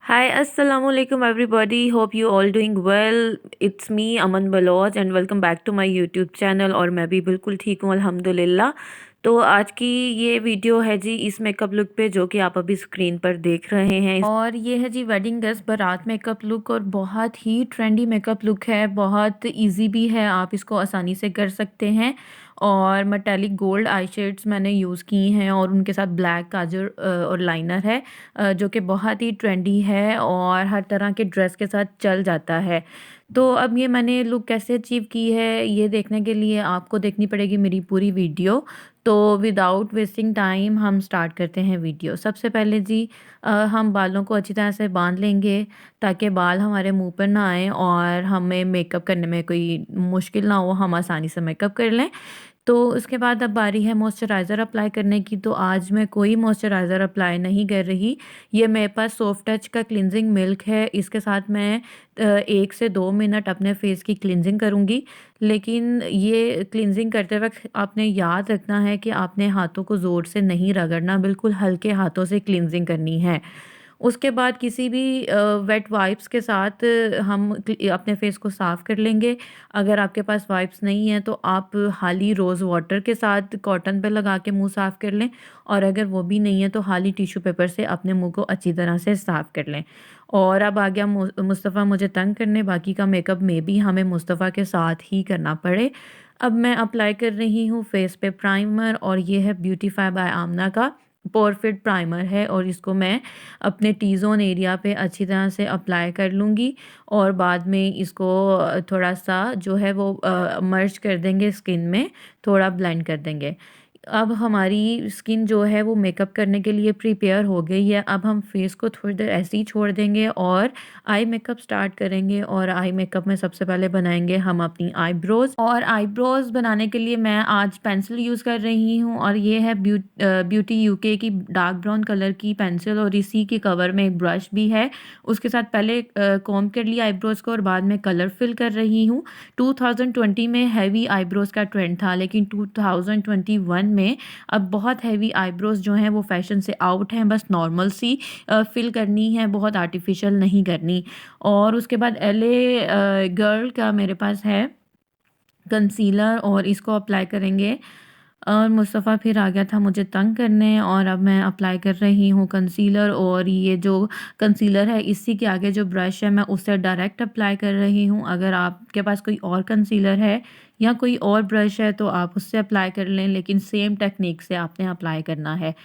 Hi, Assalamu alaikum everybody. Hope you all doing well. It's me Aman Baloch and welcome back to my YouTube channel और मैं भी बिल्कुल ठीक हूँ अल्हम्दुलिल्लाह। तो आज की ये वीडियो है जी इस मेकअप लुक पे जो कि आप अभी स्क्रीन पर देख रहे हैं और ये है जी वेडिंग ड्रेस बारात मेकअप लुक और बहुत ही ट्रेंडी मेकअप लुक है, बहुत इजी भी है, आप इसको आसानी से कर सकते हैं। और मेटालिक गोल्ड आई शेड्स मैंने यूज़ की हैं और उनके साथ ब्लैक काजल और लाइनर है जो कि बहुत ही ट्रेंडी है और हर तरह के ड्रेस के साथ चल जाता है। तो अब ये मैंने लुक कैसे अचीव की है, ये देखने के लिए आपको देखनी पड़ेगी मेरी पूरी वीडियो। तो विदाउट वेस्टिंग टाइम हम स्टार्ट करते हैं वीडियो। सबसे पहले जी हम बालों को अच्छी तरह से बांध लेंगे ताकि बाल हमारे मुँह पर ना आएँ और हमें मेकअप करने में कोई मुश्किल ना हो, हम आसानी से मेकअप कर लें। तो उसके बाद अब बारी है मॉइस्चराइज़र अप्लाई करने की, तो आज मैं कोई मॉइस्चराइज़र अप्लाई नहीं कर रही। ये मेरे पास सॉफ्ट टच का क्लींजिंग मिल्क है, इसके साथ मैं 1 से 2 मिनट अपने फेस की क्लींजिंग करूँगी। लेकिन ये क्लींजिंग करते वक़्त आपने याद रखना है कि आपने हाथों को ज़ोर से नहीं रगड़ना, बिल्कुल हल्के हाथों से क्लींजिंग करनी है। उसके बाद किसी भी वेट वाइप्स के साथ हम अपने फेस को साफ़ कर लेंगे। अगर आपके पास वाइप्स नहीं है तो आप खाली रोज़ वाटर के साथ कॉटन पे लगा के मुँह साफ़ कर लें और अगर वो भी नहीं है तो खाली टिश्यू पेपर से अपने मुँह को अच्छी तरह से साफ़ कर लें। और अब आ गया मुस्तफ़ा मुझे तंग करने, बाकी का मेकअप में भी हमें मुस्तफ़ा के साथ ही करना पड़े। अब मैं अप्लाई कर रही हूँ फेस पे प्राइमर और ये है ब्यूटीफाई बाय आमना का पोर फिट प्राइमर है और इसको मैं अपने टी ज़ोन एरिया पे अच्छी तरह से अप्लाई कर लूँगी और बाद में इसको थोड़ा-सा जो है वो मर्ज कर देंगे स्किन में, थोड़ा ब्लेंड कर देंगे। अब हमारी स्किन जो है वो मेकअप करने के लिए प्रिपेयर हो गई है। अब हम फेस को थोड़ी देर ऐसे ही छोड़ देंगे और आई मेकअप स्टार्ट करेंगे और आई मेकअप में सबसे पहले बनाएँगे हम अपनी आईब्रोज़ और आईब्रोज़ बनाने के लिए मैं आज पेंसिल यूज़ कर रही हूँ और ये है ब्यूटी यूके की डार्क ब्राउन कलर की पेंसिल और इसी के कवर में एक ब्रश भी है। उसके साथ पहले कॉम्ब कर लिया आईब्रोज़ को और बाद में कलर फिल कर रही हूँ। 2020 में हेवी आईब्रोज़ का ट्रेंड था लेकिन 2021 में अब बहुत हेवी आईब्रोज़ जो हैं वो फ़ैशन से आउट हैं, बस नॉर्मल सी फ़िल करनी है, बहुत आर्टिफ़िशियल नहीं करनी। और उसके बाद एलए गर्ल का मेरे पास है कंसीलर और इसको अप्लाई करेंगे और मुस्तफ़ा फिर आ गया था मुझे तंग करने और अब मैं अप्लाई कर रही हूँ कंसीलर और ये जो कंसीलर है इसी के आगे जो ब्रश है मैं उससे डायरेक्ट अप्लाई कर रही हूँ। अगर आपके पास कोई और कंसीलर है या कोई और ब्रश है तो आप उससे अप्लाई कर लें, लेकिन सेम टेक्निक से आपने अप्लाई करना है।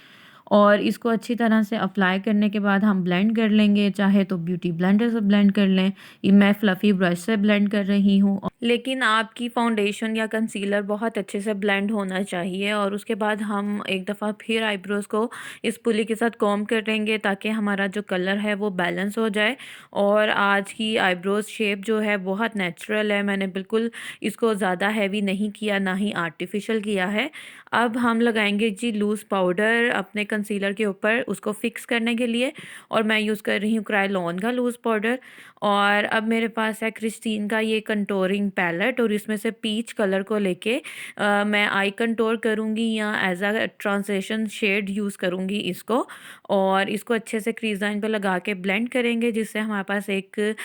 और इसको अच्छी तरह से अप्लाई करने के बाद हम ब्लेंड कर लेंगे, चाहे तो ब्यूटी ब्लेंडर से ब्लेंड कर लें। ये मैं फ्लफ़ी ब्रश से ब्लेंड कर रही हूँ। लेकिन आपकी फाउंडेशन या कंसीलर बहुत अच्छे से ब्लेंड होना चाहिए और उसके बाद हम एक दफ़ा फिर आईब्रोज़ को इस पुली के साथ कॉम्ब करेंगे ताकि हमारा जो कलर है वो बैलेंस हो जाए। और आज की आईब्रोज़ शेप जो है बहुत नेचुरल है, मैंने बिल्कुल इसको ज़्यादा हैवी नहीं किया, ना ही आर्टिफ़िशियल किया है। अब हम लगाएंगे जी लूज़ पाउडर अपने कंसीलर के ऊपर उसको फ़िक्स करने के लिए और मैं यूज़ कर रही हूँ क्रायोलॉन का लूज़ पाउडर। और अब मेरे पास है क्रिस्टीन का ये कंटूरिंग पैलेट और इसमें से पीच कलर को लेके मैं आई कंटूर करूँगी या as a translation shade use करूँगी इसको और इसको अच्छे से क्रीज लाइन पे लगा के ब्लेंड करेंगे जिससे हमारे पास एक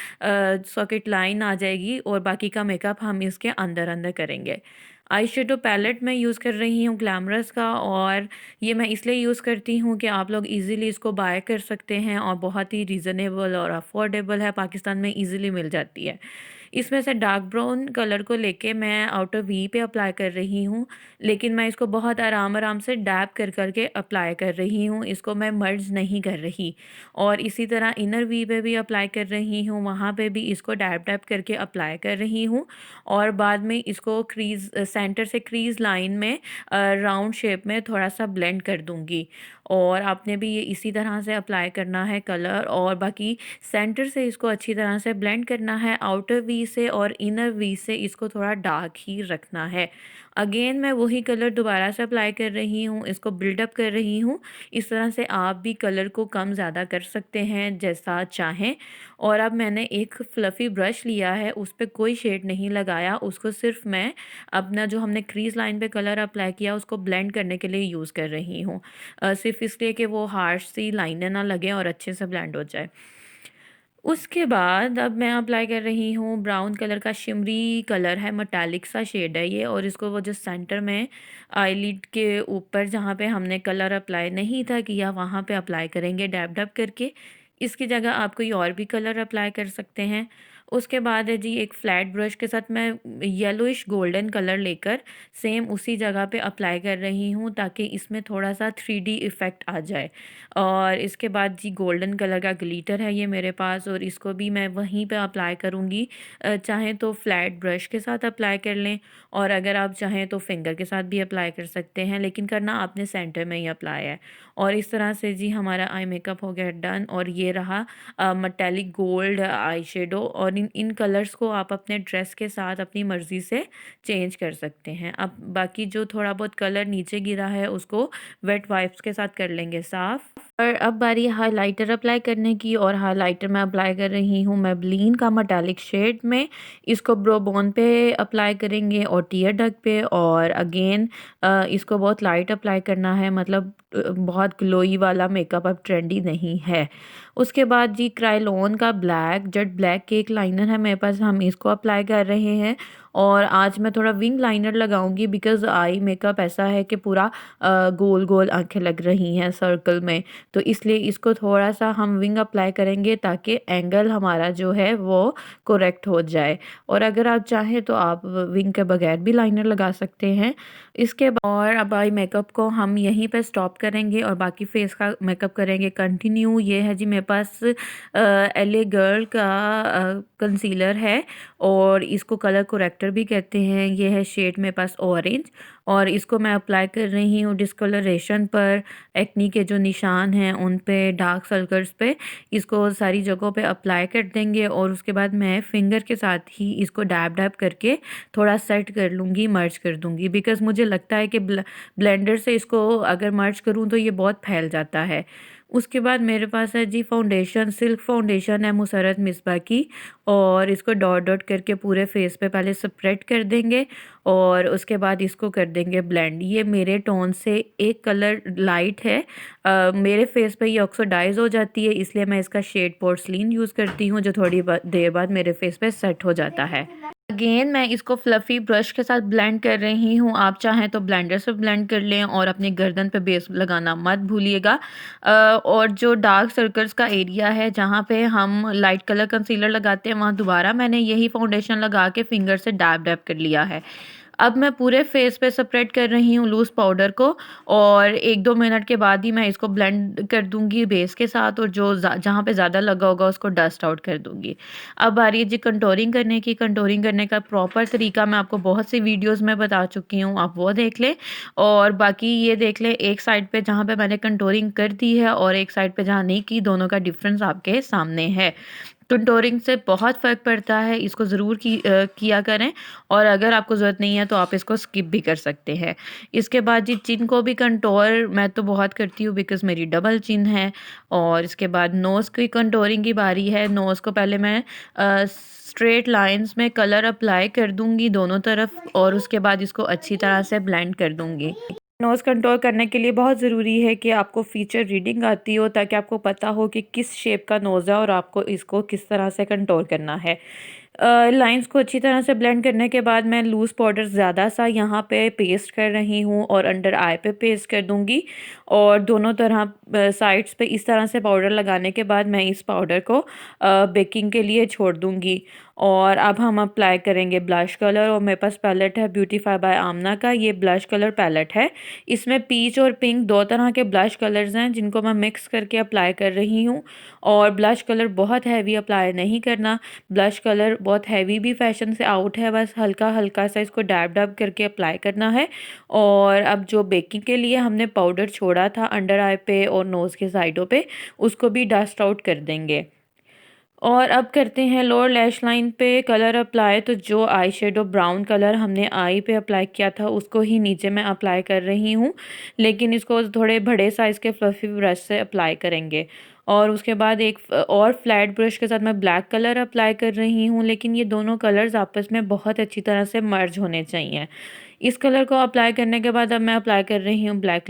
सॉकेट लाइन आ जाएगी और बाकी का मेकअप हम इसके अंदर अंदर करेंगे। आई शेडो पैलेट मैं यूज़ कर रही हूँ ग्लैमरस का और ये मैं इसलिए यूज़ करती हूँ कि आप लोग इजीली इसको बाय कर सकते हैं और बहुत ही रीज़नेबल और अफोर्डेबल है, पाकिस्तान में इजीली मिल जाती है। इसमें से डार्क ब्राउन कलर को लेके मैं आउटर वी पे अप्लाई कर रही हूँ, लेकिन मैं इसको बहुत आराम आराम से डैब कर करके अप्लाई कर रही हूँ, इसको मैं मर्ज नहीं कर रही। और इसी तरह इनर वी पे भी अप्लाई कर रही हूँ, वहाँ पे भी इसको डैब डैब करके अप्लाई कर रही हूँ और बाद में इसको क्रीज सेंटर से क्रीज लाइन में राउंड शेप में थोड़ा सा ब्लेंड कर दूँगी। और आपने भी ये इसी तरह से अप्लाई करना है कलर और बाकी सेंटर से इसको अच्छी तरह से ब्लेंड करना है, आउटर वी से और इनर वी से इसको थोड़ा डार्क ही रखना है। अगेन मैं वही कलर दोबारा से अप्लाई कर रही हूँ, इसको बिल्डअप कर रही हूँ। इस तरह से आप भी कलर को कम ज़्यादा कर सकते हैं जैसा चाहें। और अब मैंने एक फ्लफ़ी ब्रश लिया है, उस पे कोई शेड नहीं लगाया, उसको सिर्फ मैं अपना जो हमने क्रीज़ लाइन पे कलर अप्लाई किया उसको ब्लेंड करने के लिए यूज़ कर रही हूँ। सिर्फ़ इसलिए कि वो हार्श सी लाइनें ना लगें और अच्छे से ब्लेंड हो जाए। उसके बाद अब मैं अप्लाई कर रही हूँ ब्राउन कलर का शिमरी कलर है, मेटालिक सा शेड है ये। और इसको वो जो सेंटर में आईलिड के ऊपर जहाँ पे हमने कलर अप्लाई नहीं था किया वहाँ पे अप्लाई करेंगे डैब डैब करके। इसकी जगह आप कोई और भी कलर अप्लाई कर सकते हैं। उसके बाद है जी एक फ्लैट ब्रश के साथ मैं येलोइश गोल्डन कलर लेकर सेम उसी जगह पे अप्लाई कर रही हूँ ताकि इसमें थोड़ा सा 3D इफ़ेक्ट आ जाए। और इसके बाद जी गोल्डन कलर का ग्लिटर है ये मेरे पास, और इसको भी मैं वहीं पे अप्लाई करूँगी। चाहें तो फ्लैट ब्रश के साथ अप्लाई कर लें, और अगर आप चाहें तो फिंगर के साथ भी अप्लाई कर सकते हैं, लेकिन करना आपने सेंटर में ही अप्लाई है। और इस तरह से जी हमारा आई मेकअप हो गया डन। और ये रहा मेटालिक गोल्ड आई शेडो। और इन इन कलर्स को आप अपने ड्रेस के साथ अपनी मर्ज़ी से चेंज कर सकते हैं। अब बाकी जो थोड़ा बहुत कलर नीचे गिरा है उसको वेट वाइप्स के साथ कर लेंगे साफ़। और अब बारी हाइलाइटर अप्लाई करने की, और हाइलाइटर मैं अप्लाई कर रही हूँ मेबलिन का मेटालिक शेड में। इसको ब्रो बोन पे अप्लाई करेंगे और टीयर डग पे। और अगेन इसको बहुत लाइट अप्लाई करना है, मतलब बहुत ग्लोई वाला मेकअप अब ट्रेंडी नहीं है। उसके बाद जी क्रायोलॉन का black jet black cake liner है मेरे पास, हम इसको अप्लाई कर रहे हैं। और आज मैं थोड़ा विंग लाइनर लगाऊंगी बिकॉज़ आई मेकअप ऐसा है कि पूरा गोल गोल आंखें लग रही हैं सर्कल में, तो इसलिए इसको थोड़ा-सा हम विंग अप्लाई करेंगे ताकि एंगल हमारा जो है वो करेक्ट हो जाए। और अगर आप चाहें तो आप विंग के बगैर भी लाइनर लगा सकते हैं। और अब आई मेकअप को हम यहीं पे स्टॉप करेंगे और बाकी फेस का मेकअप करेंगे कंटिन्यू। ये है जी मेरे पास एलए गर्ल का कंसीलर है, और इसको कलर कोरेक्टर भी कहते हैं। ये है शेड मेरे पास ऑरेंज, और इसको मैं अप्लाई कर रही हूँ डिस्कलरेशन पर, एक्नी के जो निशान हैं उन पे, डार्क सर्कल्स पे। इसको सारी जगहों पे अप्लाई कर देंगे, और उसके बाद मैं फिंगर के साथ ही इसको डैब डैब करके थोड़ा सेट कर लूँगी, मर्ज कर दूँगी। बिकॉज़ मुझे लगता है कि ब्लेंडर से इसको अगर मर्ज करूँ तो ये बहुत फैल जाता है। उसके बाद मेरे पास है जी फाउंडेशन, सिल्क फाउंडेशन है मुसर्रत मिस्बा की, और इसको डॉट डॉट करके पूरे फेस पे पहले स्प्रेड कर देंगे, और उसके बाद इसको कर देंगे ब्लेंड। ये मेरे टोन से एक कलर लाइट है, मेरे फेस पे ये ऑक्सीडाइज हो जाती है, इसलिए मैं इसका शेड पोर्सलीन यूज़ करती हूँ जो थोड़ी देर बाद मेरे फेस पे सेट हो जाता है। अगेन मैं इसको फ्लफ़ी ब्रश के साथ ब्लेंड कर रही हूँ, आप चाहें तो ब्लेंडर से ब्लेंड कर लें, और अपनी गर्दन पे बेस लगाना मत भूलिएगा। और जो डार्क सर्कल्स का एरिया है जहाँ पे हम लाइट कलर कंसीलर लगाते हैं वहाँ दोबारा मैंने यही फाउंडेशन लगा के फिंगर से डैब डैब कर लिया है। अब मैं पूरे फेस पे स्प्रेड कर रही हूँ लूज़ पाउडर को, और 1-2 मिनट के बाद ही मैं इसको ब्लेंड कर दूँगी बेस के साथ, और जो जहाँ पे ज़्यादा लगा होगा उसको डस्ट आउट कर दूँगी। अब आ रही है जी कंटूरिंग करने की। कंटूरिंग करने का प्रॉपर तरीका मैं आपको बहुत सी वीडियोज़ में बता चुकी हूँ, आप वो देख लें। और बाकी ये देख लें, एक साइड पे जहाँ पे मैंने कंटूरिंग कर दी है और एक साइड पे जहाँ नहीं की, दोनों का डिफ़रेंस आपके सामने है। कंटूरिंग से बहुत फ़र्क पड़ता है, इसको ज़रूर किया करें, और अगर आपको ज़रूरत नहीं है तो आप इसको स्किप भी कर सकते हैं। इसके बाद जी चिन को भी कंटूर मैं तो बहुत करती हूँ बिकॉज़ मेरी डबल चिन है। और इसके बाद नोज़ की कंटूरिंग की बारी है। नोज़ को पहले मैं स्ट्रेट लाइन्स में कलर अप्लाई कर दूँगी दोनों तरफ, और उसके बाद इसको अच्छी तरह से ब्लेंड कर दूँगी। नोज़ कंटूर करने के लिए बहुत ज़रूरी है कि आपको फ़ीचर रीडिंग आती हो, ताकि आपको पता हो कि किस शेप का नोज़ है और आपको इसको किस तरह से कंटूर करना है। लाइंस को अच्छी तरह से ब्लेंड करने के बाद मैं लूज़ पाउडर ज़्यादा सा यहाँ पे पेस्ट कर रही हूँ, और अंडर आई पे पेस्ट कर दूँगी। और दोनों तरह साइड्स पे इस तरह से पाउडर लगाने के बाद मैं इस पाउडर को बेकिंग के लिए छोड़ दूँगी। और अब हम अप्लाई करेंगे ब्लश कलर, और मेरे पास पैलेट है ब्यूटीफाई बाय आमना का, ये ब्लश कलर पैलेट है। इसमें पीच और पिंक दो तरह के ब्लश कलर्स हैं जिनको मैं मिक्स करके अप्लाई कर रही हूँ। और ब्लश कलर बहुत हैवी अप्लाई नहीं करना, ब्लश कलर बहुत हैवी भी फैशन से आउट है, बस हल्का हल्का सा इसको डैब डैब करके अप्लाई करना है। और अब जो बेकिंग के लिए हमने पाउडर छोड़ा था अंडर आई पे और नोज़ के साइडों पे, उसको भी डस्ट आउट कर देंगे। और अब करते हैं लोअर लैश लाइन पे कलर अप्लाई। तो जो आई शेडो ब्राउन कलर हमने आई पे अप्लाई किया था उसको ही नीचे मैं अप्लाई कर रही हूँ, लेकिन इसको थोड़े बड़े साइज़ के फ्लफ़ी ब्रश से अप्लाई करेंगे। और उसके बाद एक और फ्लैट ब्रश के साथ मैं ब्लैक कलर अप्लाई कर रही हूँ, लेकिन ये दोनों कलर्स आपस में बहुत अच्छी तरह से मर्ज होने चाहिए। इस कलर को अप्लाई करने के बाद अब मैं अप्लाई कर रही हूँ ब्लैक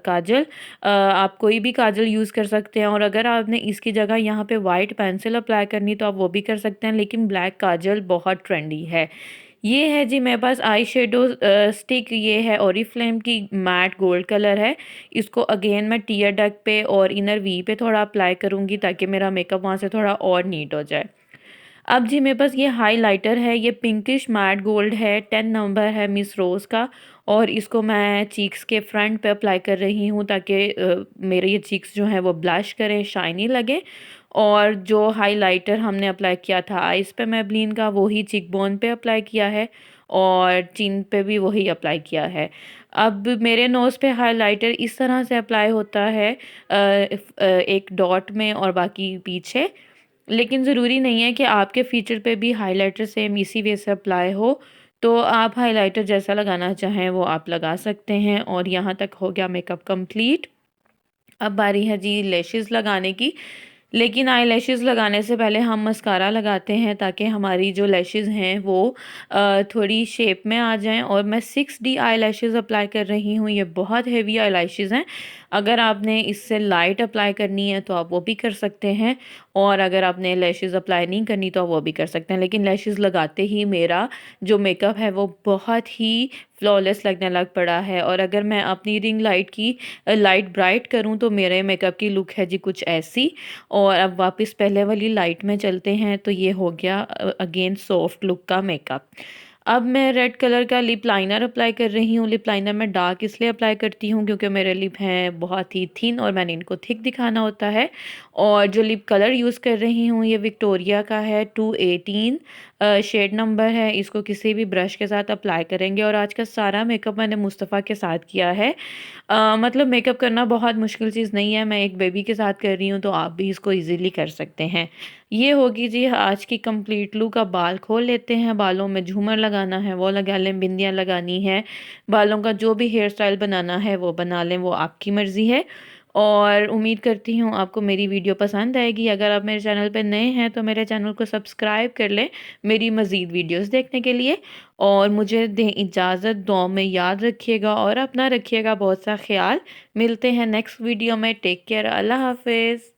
काजल। आप कोई भी काजल यूज़ कर सकते हैं, और अगर आपने इसकी जगह यहाँ पे वाइट पेंसिल अप्लाई करनी तो आप वो भी कर सकते हैं, लेकिन ब्लैक काजल बहुत ट्रेंडी है। ये है जी मेरे पास आई शेडो स्टिक। ये है ओरिफ्लेम की मैट गोल्ड कलर है। इसको अगेन मैं टीयर डक पे और इनर वी पे थोड़ा अप्लाई करूँगी ताकि मेरा मेकअप वहाँ से थोड़ा और नीट हो जाए। अब जी मेरे पास ये हाइलाइटर है, ये पिंकिश मैट गोल्ड है, 10 नंबर है मिस रोज़ का, और इसको मैं चीक्स के फ्रंट पे अप्लाई कर रही हूँ ताकि मेरे ये चीक्स जो हैं वो ब्लश करें, शाइनी लगे। और जो हाइलाइटर हमने अप्लाई किया था आइज़ पे मैबलिन का, वही चीक बोन पे अप्लाई किया है, और चिन पे भी वही अप्लाई किया है। अब मेरे नोज़ पे हाइलाइटर इस तरह से अप्लाई होता है, एक डॉट में और बाकी पीछे। लेकिन ज़रूरी नहीं है कि आपके फ़ीचर पे भी हाइलाइटर सेम इसी वे से अप्लाई हो। तो आप हाइलाइटर जैसा लगाना चाहें वो आप लगा सकते हैं। और यहाँ तक हो गया मेकअप कंप्लीट। अब बारी है जी लैशेज़ लगाने की। लेकिन आई लैशेज़ लगाने से पहले हम मस्कारा लगाते हैं ताकि हमारी जो लैशेज़ हैं वो थोड़ी शेप में आ जाएं। और मैं 6D आई लैशेज़ अप्लाई कर रही हूँ। ये बहुत हेवी आई लैशेज़ हैं। अगर आपने इससे लाइट अप्लाई करनी है तो आप वो भी कर सकते हैं, और अगर आपने लैशेज़ अप्लाई नहीं करनी तो आप वो भी कर सकते हैं। लेकिन लैशेज़ लगाते ही मेरा जो मेकअप है वो बहुत ही फ्लॉलेस लगने लग पड़ा है। और अगर मैं अपनी रिंग लाइट की लाइट ब्राइट करूँ तो मेरे मेकअप की लुक है जी कुछ ऐसी। और अब वापस पहले वाली लाइट में चलते हैं। तो ये हो गया अगेन सॉफ्ट लुक का मेकअप। अब मैं रेड कलर का लिप लाइनर अप्लाई कर रही हूँ। लिप लाइनर मैं डार्क इसलिए अप्लाई करती हूँ क्योंकि मेरे लिप हैं बहुत ही थिन और मैंने इनको थिक दिखाना होता है। और जो लिप कलर यूज़ कर रही हूँ ये विक्टोरिया का है, 218 शेड नंबर है। इसको किसी भी ब्रश के साथ अप्लाई करेंगे। और आज का सारा मेकअप मैंने मुस्तफ़ा के साथ किया है। मतलब मेकअप करना बहुत मुश्किल चीज़ नहीं है। मैं एक बेबी के साथ कर रही हूँ तो आप भी इसको इजीली कर सकते हैं। ये होगी जी आज की कंप्लीट लुक। अब बाल खोल लेते हैं। बालों में झूमर लगाना है वो लगा लें, बिंदियाँ लगानी है, बालों का जो भी हेयर स्टाइल बनाना है वो बना लें, वो आपकी मर्ज़ी है। और उम्मीद करती हूँ आपको मेरी वीडियो पसंद आएगी। अगर आप मेरे चैनल पर नए हैं तो मेरे चैनल को सब्सक्राइब कर लें मेरी मज़ीद वीडियोस देखने के लिए। और मुझे दें इजाज़त, दुआ में याद रखिएगा और अपना रखिएगा बहुत सा ख्याल। मिलते हैं नेक्स्ट वीडियो में। टेक केयर, अल्लाह हाफ़िज़।